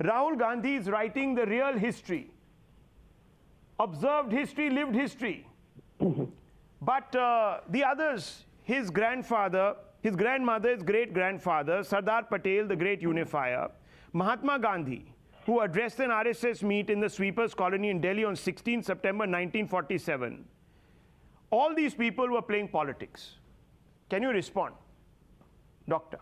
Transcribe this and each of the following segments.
Rahul Gandhi is writing the real history, observed history, lived history. But the others, his grandfather, his grandmother, his great-grandfather, Sardar Patel, the great unifier, Mahatma Gandhi, who addressed an RSS meet in the sweepers colony in Delhi on 16 September 1947. All these people were playing politics. Can you respond, Doctor?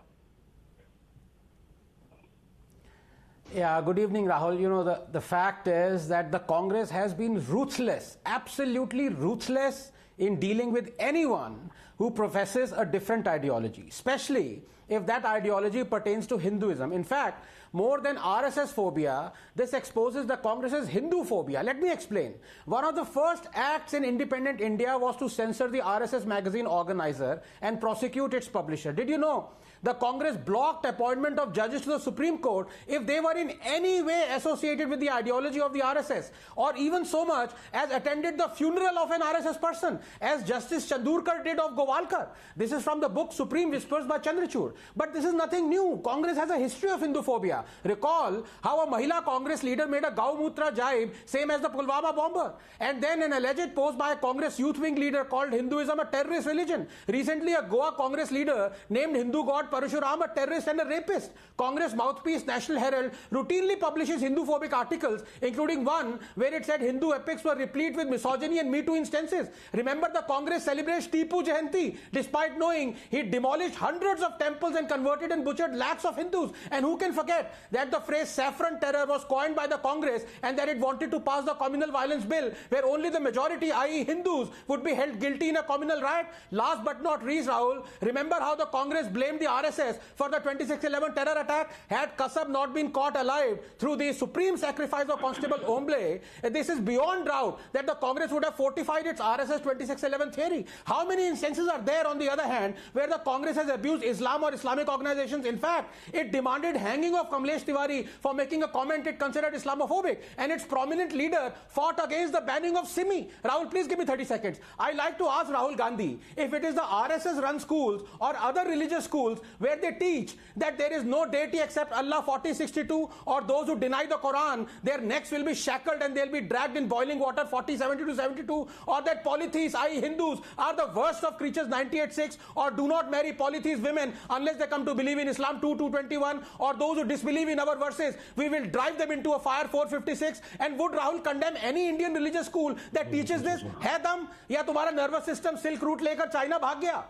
Yeah, good evening, Rahul. You know, the fact is that the Congress has been ruthless, absolutely ruthless in dealing with anyone who professes a different ideology, especially if that ideology pertains to Hinduism. In fact, more than RSS-phobia, this exposes the Congress's Hinduphobia. Let me explain. One of the first acts in independent India was to censor the RSS magazine organizer and prosecute its publisher. Did you know? The Congress blocked appointment of judges to the Supreme Court if they were in any way associated with the ideology of the RSS, or even so much as attended the funeral of an RSS person, as Justice Chandurkar did of Govalkar. This is from the book Supreme Whispers by Chandrachud. But this is nothing new. Congress has a history of Hinduphobia. Recall how a Mahila Congress leader made a Gaumutra jibe, same as the Pulwama bomber. And then an alleged post by a Congress youth wing leader called Hinduism a terrorist religion. Recently, a Goa Congress leader named Hindu god Parashuram a terrorist and a rapist. Congress mouthpiece National Herald routinely publishes Hinduphobic articles, including one where it said Hindu epics were replete with misogyny and Me Too instances. Remember, the Congress celebrates Tipu Jayanti despite knowing he demolished hundreds of temples and converted and butchered lakhs of Hindus. And who can forget that the phrase saffron terror was coined by the Congress and that it wanted to pass the communal violence bill where only the majority, i.e. Hindus, would be held guilty in a communal riot. Last but not least, Rahul, remember how the Congress blamed the RSS for the 26/11 terror attack? Had Kasab not been caught alive through the supreme sacrifice of Constable Omble, this is beyond doubt that the Congress would have fortified its RSS 26/11 theory. How many instances are there, on the other hand, where the Congress has abused Islam or Islamic organizations? In fact, it demanded hanging of Kamlesh Tiwari for making a comment it considered Islamophobic, and its prominent leader fought against the banning of Simi. Rahul, please give me 30 seconds. I like to ask Rahul Gandhi if it is the RSS-run schools or other religious schools where they teach that there is no deity except Allah 4062, or those who deny the Quran, their necks will be shackled and they'll be dragged in boiling water 4072-72, or that polytheists, i.e. Hindus, are the worst of creatures 98-6, or do not marry polytheist women unless they come to believe in Islam 2:221, or those who disbelieve in our verses, we will drive them into a fire 456. And would Rahul condemn any Indian religious school that teaches this? है दम या तुम्हारा nervous system silk route लेकर China भाग गया?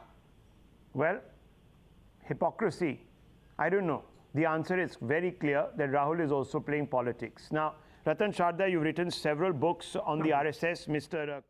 Well, hypocrisy, I don't know. The answer is very clear that Rahul is also playing politics. Now, Ratan Sharda, you've written several books on the RSS, Mr.